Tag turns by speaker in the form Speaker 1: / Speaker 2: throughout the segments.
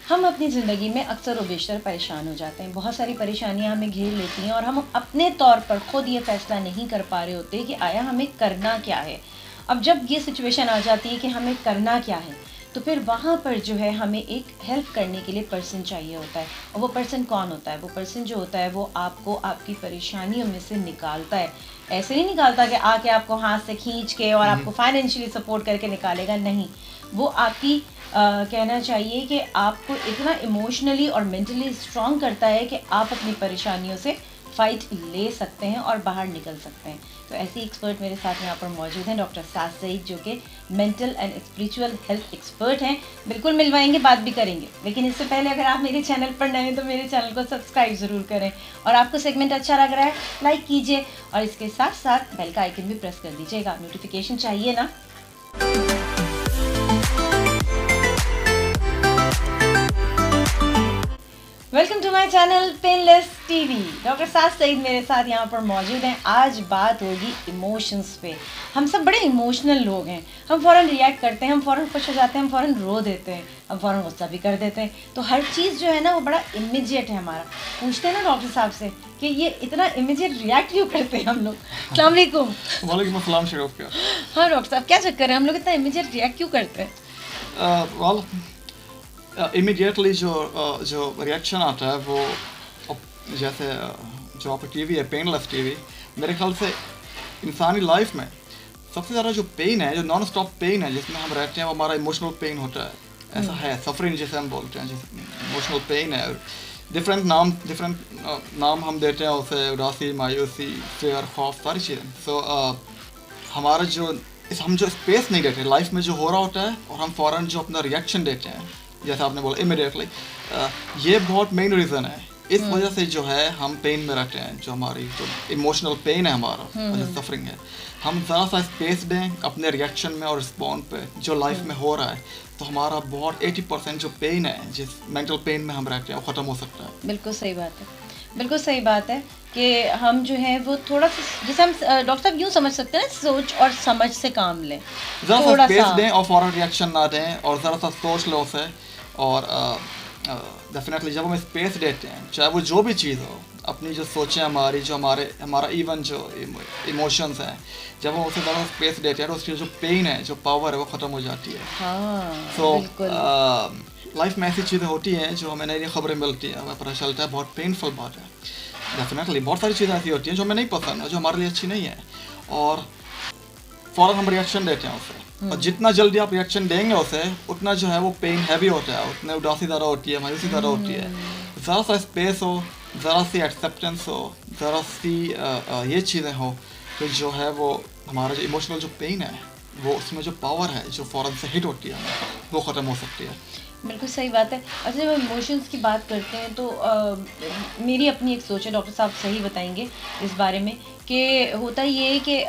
Speaker 1: हम अपनी ज़िंदगी में अक्सर व बेशतर परेशान हो जाते हैं। बहुत सारी परेशानियां हमें घेर लेती हैं और हम अपने तौर पर खुद ये फैसला नहीं कर पा रहे होते कि आया हमें करना क्या है। अब जब ये सिचुएशन आ जाती है कि हमें करना क्या है, तो फिर वहाँ पर जो है हमें एक हेल्प करने के लिए पर्सन चाहिए होता है। और वो पर्सन कौन होता है? वो पर्सन जो होता है वो आपको आपकी परेशानियों में से निकालता है। ऐसे नहीं निकालता कि आके आपको हाथ से खींच के और आपको फाइनेंशियली सपोर्ट करके निकालेगा, नहीं। वो आपकी कहना चाहिए कि आपको इतना इमोशनली और मेंटली स्ट्रॉन्ग करता है कि आप अपनी परेशानियों से फाइट ले सकते हैं और बाहर निकल सकते हैं। तो ऐसी एक्सपर्ट मेरे साथ यहाँ पर मौजूद हैं, डॉक्टर साद सईद, जो कि mental and spiritual health expert हैं। बिल्कुल मिलवाएंगे, बात भी करेंगे, लेकिन इससे पहले अगर आप मेरे चैनल पर नए हैं तो मेरे चैनल को सब्सक्राइब ज़रूर करें। और आपको सेगमेंट अच्छा लग रहा है, लाइक कीजिए और इसके साथ साथ बेल का आइकन भी प्रेस कर दीजिएगा। नोटिफिकेशन चाहिए ना। Welcome to my channel painless TV. Doctor Saad Saeed मेरे साथ यहाँ पर मौजूद हैं। आज बात होगी इमोशंस पे। हम सब बड़े इमोशनल लोग हैं। हम फ़ौरन रिएक्ट करते हैं, हम फ़ौरन खुश हो जाते हैं, हम फ़ौरन रो देते हैं, हम फ़ौरन गुस्सा भी कर देते हैं। तो हर चीज़ जो है ना वो बड़ा इमीडिएट है हमारा। पूछते हैं ना डॉक्टर साहब से कि ये इतना इमीडिएट रिएक्ट क्यों करते हैं हम लोग। अस्सलाम वालेकुम।
Speaker 2: वालेकुम अस्सलाम शरीफ क्या।
Speaker 1: हाँ डॉक्टर साहब, क्या चक्कर है, हम लोग इतना इमीडिएट रिएक्ट क्यों करते हैं?
Speaker 2: इमीडिएटली जो रिएक्शन आता है वो जैसे जो आपका टीवी है पेनलेस टीवी, मेरे ख्याल से इंसानी लाइफ में सबसे ज़्यादा जो पेन है, जो नॉन स्टॉप पेन है जिसमें हम रहते हैं, वो हमारा इमोशनल पेन होता है। ऐसा है, सफरिंग जिसे हम बोलते हैं, जैसे इमोशनल पेन है। डिफरेंट नाम हम देते हैं उसे, उदासी, मायूसी, फेयर, खौफ, सारी चीज़ें। सो हमारा हम जो स्पेस नहीं देते लाइफ में जो हो रहा होता है और हम फ़ौरन जो अपना रिएक्शन देते हैं, जैसे आपने बोला इमीडिएटली, ये बहुत मेन रीज़न है। इस वजह से जो है हम पेन में रहते हैं। जो हमारी जो इमोशनल पेन है हमारा, जो सफरिंग है, हम ज़रा सा स्पेस दें अपने रिएक्शन में और रिस्पॉन्ड पे जो लाइफ में हो रहा है, तो हमारा बहुत 80% जो पेन है, जिस मेंटल पेन में हम रहते हैं, वो ख़त्म हो सकता है।
Speaker 1: बिल्कुल सही बात है, बिल्कुल सही बात है कि हम जो है वो थोड़ा सा, जैसे हम डॉक्टर साहब यूँ समझ सकते हैं, सोच और समझ से काम लें।
Speaker 2: ज़रा सा स्पेस दें और फ़ौरन रिएक्शन ना दें, और ज़रा सा सोच लो उसे। और डेफिनेटली जब हम स्पेस देते हैं, चाहे वो जो भी चीज़ हो, अपनी जो सोचें हमारी, जो हमारा इवन जो इमोशंस हैं, जब हम उसे ज़रा स्पेस देते हैं तो उसकी जो पेन है, जो पावर है, वो ख़त्म हो जाती है।
Speaker 1: सो
Speaker 2: लाइफ में ऐसी चीज़ें होती हैं जो हमें नई खबरें मिलती हैं, हमें पता चलता है बहुत पेनफुल बात है। डेफिनेटली बहुत सारी चीज़ें ऐसी होती हैं जो हमें नहीं पसंद है, जो हमारे लिए अच्छी नहीं है, और फ़ौरन हम रिएक्शन देते हैं उसे। और जितना जल्दी आप रिएक्शन देंगे उसे, उतना जो है वो पेन हैवी होता है, उतने उदासी ज़्यादा होती है, मायूसी ज़्यादा होती है। ज़रा सा स्पेस हो, ज़रा सी एक्सेप्टेंस हो, ज़रा सी ये चीज़ें हो, तो जो है वो हमारा जो इमोशनल जो पेन है, वो उसमें जो पावर है जो फ़ौरन से हिट होती है, वो ख़त्म हो सकती है।
Speaker 1: बिल्कुल सही बात है। अच्छा, जब हम इमोशंस की बात करते हैं तो मेरी अपनी एक सोच है, डॉक्टर साहब सही बताएंगे इस बारे में, कि होता ये है कि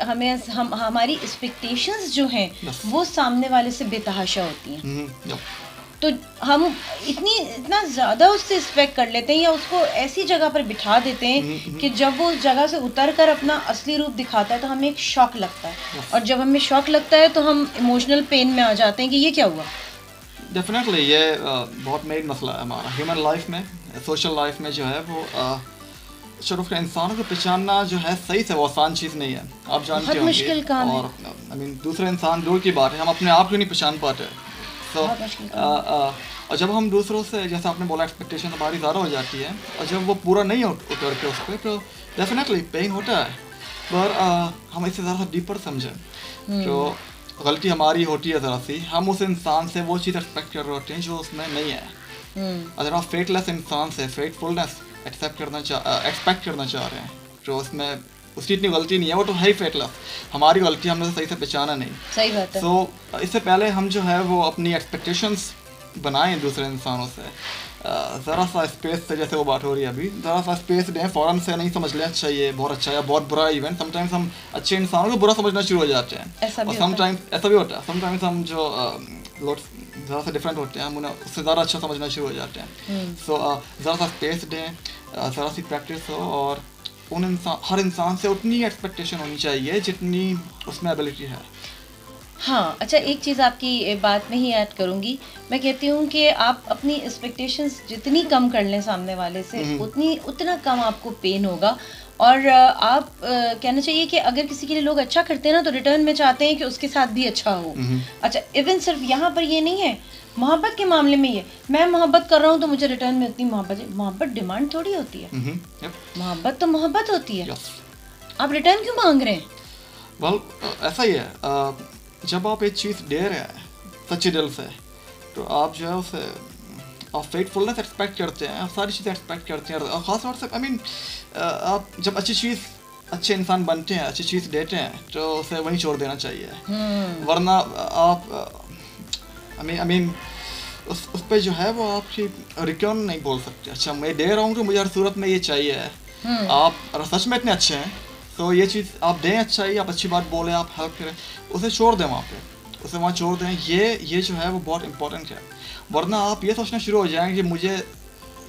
Speaker 1: हमारी एक्सपेक्टेशंस जो हैं वो सामने वाले से बेतहाशा होती हैं। तो हम इतना ज़्यादा उससे एक्सपेक्ट कर लेते हैं या उसको ऐसी जगह पर बिठा देते हैं कि जब वो उस जगह से उतर कर अपना असली रूप दिखाता है तो हमें एक शॉक लगता है, और जब हमें शॉक लगता है तो हम इमोशनल पेन में आ जाते हैं कि ये क्या हुआ।
Speaker 2: डेफिनेटली ये बहुत मेन मसला है हमारा ह्यूमन लाइफ में, सोशल लाइफ में जो है वो शरीफ का इंसानों को पहचानना जो है सही से वो आसान चीज़ नहीं है, आप जानते होंगे।
Speaker 1: मुश्किल काम
Speaker 2: और दूसरे इंसान दूर की बात है, हम अपने आप को नहीं पहचान पाते। और जब हम दूसरों से, जैसे आपने बोला, एक्सपेक्टेशन हमारी ज़्यादा हो जाती है, और जब वो पूरा नहीं उतर के उस पर, तो डेफिनेटली पेन होता है। पर हम इसे ज़रा सा डीपर समझें, जो गलती हमारी होती है ज़रा सी, हम उस इंसान से वो चीज़ एक्सपेक्ट कर रहे होते हैं जो उसमें नहीं है। अगर आप फेटलेस इंसान से फेटफुलनेस एक्सपेक्ट करना चाह रहे हैं, जो उसमें उसकी इतनी गलती नहीं है, वो तो है ही फेटलेस, हमारी गलती हमने सही से पहचाना नहीं।
Speaker 1: सही बात है।
Speaker 2: तो इससे पहले हम जो है वो अपनी एक्सपेक्टेशंस बनाएं दूसरे इंसानों से, ज़रा सा स्पेस से, जैसे वो बात हो रही है अभी, ज़रा सा स्पेस दें, फ़ौरन से नहीं समझ लें अच्छा ये बहुत अच्छा है या बहुत बुरा है। इवन समटाइम्स हम अच्छे इंसानों को बुरा समझना शुरू हो जाते हैं, और समटाइम्स ऐसा भी होता है, समटाइम्स हम जो लोग ज़रा सा डिफरेंट होते हैं, हम उन्हें उससे ज़्यादा अच्छा समझना शुरू हो जाते हैं। सो ज़रा सा स्पेस दें, ज़रा सी प्रैक्टिस हो, और हर इंसान से उतनी एक्सपेक्टेशन होनी चाहिए जितनी उसमें एबिलिटी है।
Speaker 1: हाँ, अच्छा एक चीज़ आपकी बात में ही ऐड करूँगी। मैं कहती हूँ कि आप अपनी एक्सपेक्टेशंस जितनी कम कर लें सामने वाले से, उतना कम आपको पेन होगा। और आप कहना चाहिए कि अगर किसी के लिए लोग अच्छा करते हैं ना, तो रिटर्न में चाहते हैं कि उसके साथ भी अच्छा हो। अच्छा, इवन सिर्फ यहाँ पर ये नहीं है, मोहब्बत के मामले में ये, मैं मोहब्बत कर रहा हूँ तो मुझे रिटर्न में उतनी मोहब्बत है। मोहब्बत डिमांड थोड़ी होती है। मोहब्बत तो मोहब्बत होती है। आप रिटर्न क्यों मांग रहे हैं?
Speaker 2: वेल, ऐसा ही है, जब आप एक चीज़ दे रहे हैं सच्चे दिल से, तो आप जो है उसे आप फेथफुलनेस एक्सपेक्ट करते हैं, आप सारी चीज़ें एक्सपेक्ट करते हैं। और ख़ास तौर से आप जब अच्छी चीज़, अच्छे इंसान बनते हैं, अच्छी चीज़ देते हैं, तो उसे वहीं छोड़ देना चाहिए। वरना आप उस पे जो है वो आपकी रिटर्न नहीं बोल सकते। अच्छा, मैं दे रहा हूँ तो मुझे हर सूरत में ये चाहिए है। आप अगर सच में इतने अच्छे हैं तो ये चीज़ आप दें, अच्छा ही, आप अच्छी बात बोलें, आप हेल्प करें, उसे छोड़ दें वहाँ पे, उसे वहाँ छोड़ दें। ये जो है वो बहुत इंपॉर्टेंट है। वरना आप ये सोचना शुरू हो जाएंगे कि मुझे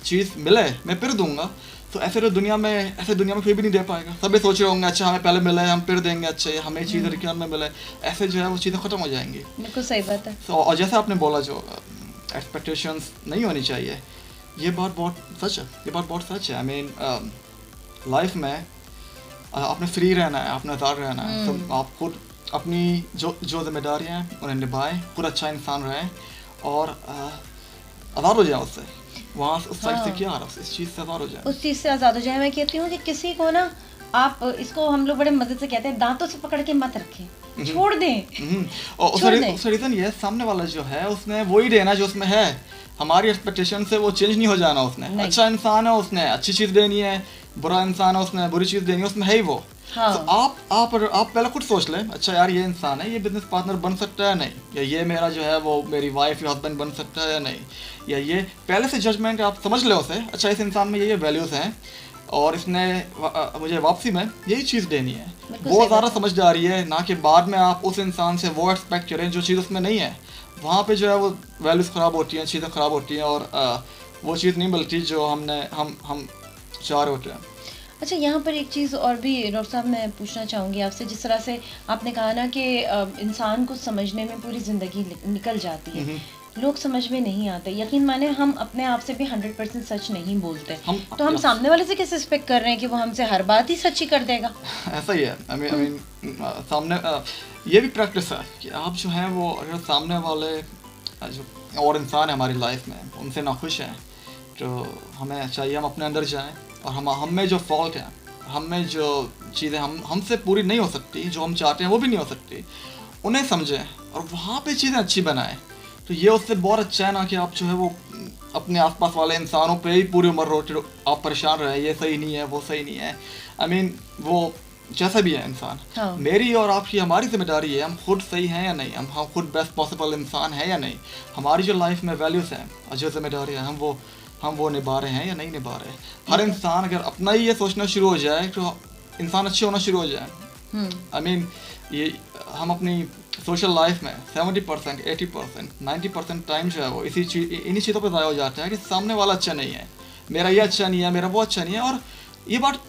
Speaker 2: चीज़ मिले मैं फिर दूंगा, तो ऐसे दुनिया में कोई भी नहीं दे पाएगा। सभी सोच रहे होंगे अच्छा हमें पहले मिले हम फिर देंगे, अच्छे हमें चीज़ रिटर्न में मिले, ऐसे जो है वो चीज़ें ख़त्म हो जाएंगी।
Speaker 1: बिल्कुल सही बात है।
Speaker 2: तो और जैसे आपने बोला जो एक्सपेक्टेशंस नहीं होनी चाहिए, ये बात बहुत सच है, ये बात बहुत सच है। लाइफ में आपने फ्री रहना है, आपने आज़ाद रहना है, तो आप खुद अपनी जो जिम्मेदारियाँ हैं उन्हें निभाएं, खुद अच्छा इंसान रहें और आज़ाद हो जाए उससे, वहाँ उस साइड से क्या आ रहा है, इस चीज़ से आज़ाद हो जाए,
Speaker 1: उस चीज़ से आज़ाद हो जाए। मैं कहती हूँ कि किसी को ना, आप इसको हम लोग बड़े मदद से कहते हैं, दांतों से पकड़ के मत रखें, छोड़ दें।
Speaker 2: और उसका रीज़न ये है, सामने वाला जो है उसने वही देना जो उसमें है, हमारी एक्सपेक्टेशन से वो चेंज नहीं हो जाना। उसने अच्छा इंसान है, उसने अच्छी चीज़ देनी है, बुरा इंसान है, उसने बुरी चीज़ देनी है, उसमें है ही वो।
Speaker 1: हाँ।
Speaker 2: तो आप पहले खुद सोच लें, अच्छा यार ये इंसान है, ये बिजनेस पार्टनर बन सकता है नहीं, या ये मेरा जो है वो मेरी वाइफ या हस्बैंड बन सकता है या नहीं, या ये पहले से जजमेंट आप समझ ले उसे, अच्छा इस इंसान में ये वैल्यूज़ हैं और इसने मुझे वापसी में यही चीज़ देनी है। वो ज़्यादा समझदारी है, ना कि बाद में आप उस इंसान से वो एक्सपेक्ट करें जो चीज़ उसमें नहीं है। वहाँ पे जो है वो वैल्यूज़ ख़राब होती हैं, चीज़ें ख़राब होती हैं और वो चीज़ नहीं मिलती जो हम चाह रहे होते हैं।
Speaker 1: अच्छा, यहाँ पर एक चीज़ और भी डॉक्टर साहब मैं पूछना चाहूँगी आपसे। जिस तरह से आपने कहा ना कि इंसान को समझने में पूरी ज़िंदगी निकल जाती है, लोग समझ में नहीं आते। यकीन माने हम अपने आप से भी 100% सच नहीं बोलते, तो हम सामने वाले से कैसे एक्सपेक्ट कर रहे हैं कि वो हमसे हर बात ही सच्ची कर देगा?
Speaker 2: ऐसा ही है। सामने ये भी प्रैक्टिस है कि आप जो हैं वो अगर सामने वाले जो और इंसान है हमारी लाइफ में उनसे नाखुश हैं, तो हमें चाहिए हम अपने अंदर जाएं और हम में जो फॉल्ट है, हम में जो चीज़ें हमसे पूरी नहीं हो सकती, जो हम चाहते हैं वो भी नहीं हो सकती, उन्हें समझें और वहाँ पे चीज़ें अच्छी बनाएं। तो ये उससे बहुत अच्छा है ना कि आप जो है वो अपने आसपास वाले इंसानों पे ही पूरी उम्र रोते आप परेशान रहे, ये सही नहीं है, वो सही नहीं है। वो जैसा भी है इंसान,
Speaker 1: हाँ।
Speaker 2: मेरी और आपकी हमारी जिम्मेदारी है, हम खुद सही हैं या नहीं, हम खुद बेस्ट पॉसिबल इंसान हैं या नहीं, हमारी जो लाइफ में वैल्यूज़ हैं और जो जिम्मेदारी है हम वो निभा रहे हैं या नहीं निभा रहे। हर इंसान अगर अपना ही ये सोचना शुरू हो जाए तो इंसान अच्छे होना शुरू हो जाए। ये हम अपनी सोशल लाइफ में 70%, 80%, 90% टाइम जो है वो इन्हीं चीज़ों पर ज़ाया हो जाता है कि सामने वाला अच्छा नहीं है, मेरा ये अच्छा नहीं है, मेरा वो अच्छा नहीं है। और ये बात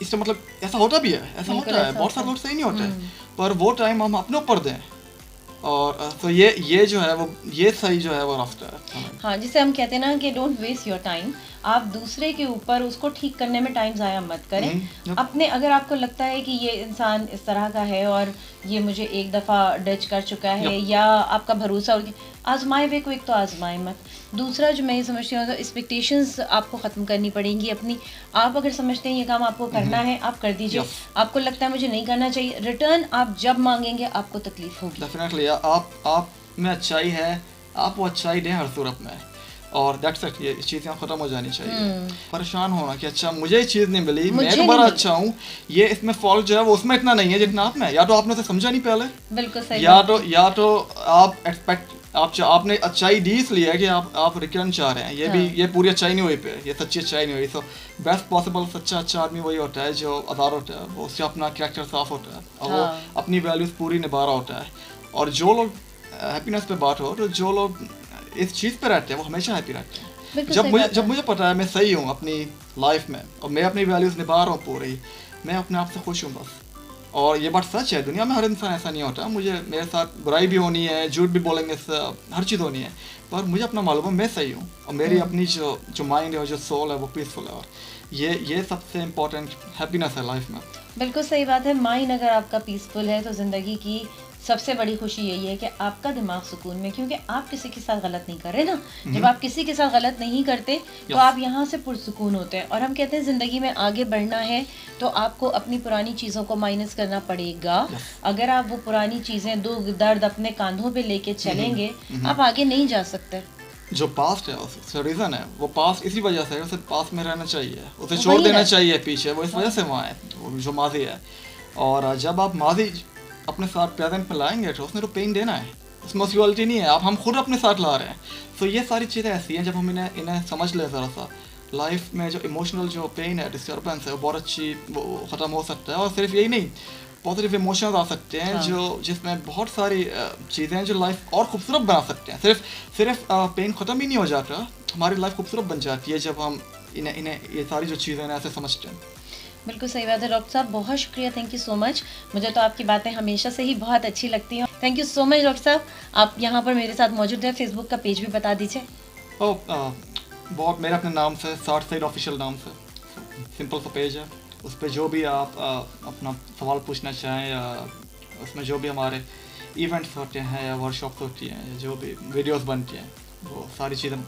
Speaker 2: इससे मतलब ऐसा होता भी है, ऐसा होता है, बहुत सारे लोग सही नहीं होते हैं, पर वो टाइम हम अपने ऊपर दें और तो ये जो है वो ये सही जो है वो रास्ता है।
Speaker 1: हाँ, जिसे हम कहते हैं ना कि डोंट वेस्ट योर टाइम। आप दूसरे के ऊपर उसको ठीक करने में टाइम ज़ाया मत करें। अपने, अगर आपको लगता है कि ये इंसान इस तरह का है और ये मुझे एक दफ़ा डच कर चुका है या आपका भरोसा हो, आजमाए हुए को एक तो आजमाए मत। दूसरा जो मैं ये समझती हूँ, एक्सपेक्टेशंस आपको ख़त्म करनी पड़ेंगी अपनी। आप अगर समझते हैं ये काम आपको करना है, आप कर दीजिए। आपको लगता है मुझे नहीं करना चाहिए, रिटर्न आप जब मांगेंगे आपको तकलीफ होगी।
Speaker 2: डेफिनेटली आप में अच्छाई है, आप वो अच्छाई दें हर सूरत में और दैट्स इट। ये चीज़ें ख़त्म हो जानी चाहिए। परेशान होना कि अच्छा मुझे ये चीज़ नहीं मिली, मैं तो बड़ा अच्छा हूँ, ये इसमें फॉल्ट जो है वो उसमें इतना नहीं है जितना आप में। या तो आपने उसे समझा नहीं पहले,
Speaker 1: बिल्कुल सही,
Speaker 2: या तो आपने अच्छाई दी इसलिए है कि आप रिटर्न चाह रहे हैं। ये पूरी अच्छाई नहीं हुई पे, ये सच्ची अच्छाई नहीं हुई। तो बेस्ट पॉसिबल सच्चा अच्छा आदमी वही होता है जो आज़ाद होता है, वो उससे अपना कैरेक्टर साफ होता है और वो अपनी वैल्यूज़ पूरी निभा रहा होता है। और जो लोग हैप्पीनेस पे बात हो, तो जो लोग इस चीज़ पे रहते हैं वो हमेशा हैप्पी रहते हैं। जब मुझे पता है मैं सही हूँ अपनी लाइफ में और मैं अपनी वैल्यूज़ निभा रहा हूँ पूरी, मैं अपने आप से खुश हूँ बस। और ये बात सच है, दुनिया में हर इंसान ऐसा नहीं होता। मुझे मेरे साथ बुराई भी होनी है, झूठ भी बोलेंगे, हर चीज़ होनी है, पर मुझे अपना मालूम है मैं सही हूँ और मेरी अपनी जो माइंड है और जो सोल है वो पीसफुल है। और ये सबसे इम्पोर्टेंट हैप्पीनेस है लाइफ में।
Speaker 1: बिल्कुल सही बात है। माइंड अगर आपका पीसफुल है तो ज़िंदगी की सबसे बड़ी खुशी यही है कि आपका दिमाग सुकून में, क्योंकि आप किसी के साथ गलत नहीं कर रहे ना। जब आप किसी के साथ गलत नहीं करते तो आप यहाँ से पुरसुकून होते हैं। और हम कहते हैं ज़िंदगी में आगे बढ़ना है तो आपको अपनी पुरानी चीज़ों को माइनस करना पड़ेगा। अगर आप वो पुरानी चीज़ें, दुख दर्द अपने कांधों पे लेके चलेंगे, आप आगे नहीं जा सकते।
Speaker 2: जो पास्ट है उसका रीज़न है, वो पास्ट इसी वजह से है, उसे पास्ट में रहना चाहिए, उसे छोड़ देना चाहिए पीछे, वो इस वजह से वहाँ है, वो जो माजी है। और जब आप माजी अपने साथ प्रेजेंट में लाएंगे तो उसने तो पेन देना है, उसमें म्यूचुअलिटी नहीं है, आप हम खुद अपने साथ ला रहे हैं। तो ये सारी चीज़ें ऐसी हैं, जब हम इन्हें समझ लें ज़रा सा, लाइफ में जो इमोशनल जो पेन है, डिस्टर्बेंस है, वो बहुत अच्छी वो ख़त्म हो सकता है। और सिर्फ यही नहीं, पॉजिटिव इमोशंस आ सकते हैं जो जिसमें बहुत सारी चीज़ें हैं जो लाइफ और खूबसूरत बना सकते हैं। सिर्फ पेन ख़त्म ही नहीं हो जाता, हमारी लाइफ खूबसूरत बन जाती है जब हम इन्हें ये सारी जो चीज़ें हैं ऐसे समझते हैं।
Speaker 1: बिल्कुल सही बात है डॉक्टर साहब, बहुत शुक्रिया, थैंक यू सो मच। मुझे तो आपकी बातें हमेशा से ही बहुत अच्छी लगती हैं। Thank you so much doctor साहब, आप यहाँ पर मेरे साथ मौजूद हैं। फेसबुक का पेज भी बता दीजिए।
Speaker 2: बहुत मेरे अपने नाम से, साठ सईद ऑफिशियल नाम से सिंपल सा पेज है, उस पर जो भी आप अपना सवाल पूछना चाहें, या उसमें जो भी हमारे इवेंट्स होते हैं या वर्कशॉप्स होती हैं, जो भी वीडियोस बनती हैं, वो सारी चीज़ें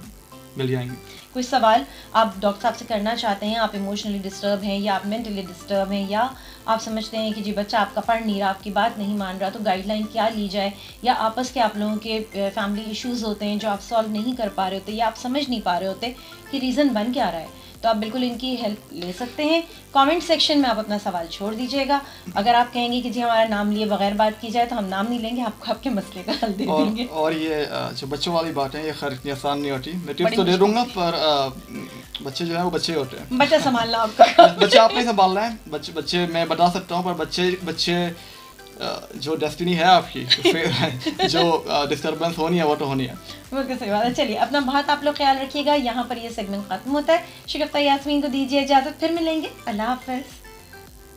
Speaker 2: मिल जाएंगी।
Speaker 1: कोई सवाल आप डॉक्टर साहब से करना चाहते हैं, आप इमोशनली डिस्टर्ब हैं या आप मेंटली डिस्टर्ब हैं, या आप समझते हैं कि जी बच्चा आपका पढ़ नहीं रहा, आपकी बात नहीं मान रहा, तो गाइडलाइन क्या ली जाए, या आपस के आप लोगों के फैमिली इश्यूज़ होते हैं जो आप सॉल्व नहीं कर पा रहे होते या आप समझ नहीं पा रहे होते कि रीज़न बन क्या रहा है, तो आप बिल्कुल इनकी हेल्प ले सकते हैं। कमेंट सेक्शन में आप अपना सवाल छोड़ दीजिएगा। अगर आप कहेंगे कि जी हमारा नाम लिए बगैर बात की जाए, तो हम नाम नहीं लेंगे, आपको आपके मसले का हल दे देंगे।
Speaker 2: और ये जो बच्चों वाली बात है, ये खैर इतनी आसान नहीं होती, मैं टिप्स तो दे दूंगा, पर बच्चे जो है वो बच्चे होते हैं,
Speaker 1: बच्चा संभालना आपका
Speaker 2: बच्चे आपने संभालना है। बच्चे मैं बता सकता हूँ, पर बच्चे जो डेस्टिनी है आपकी, फिर जो डिस्टर्बेंस होनी है वो तो होनी है।
Speaker 1: बिल्कुल सही बात है। चलिए, अपना बहुत आप लोग ख्याल रखिएगा। यहाँ पर ये सेगमेंट खत्म होता है। शिकफ्ता यास्मीन को दीजिए इजाज़त, फिर मिलेंगे। अल्लाह हाफ़िज़।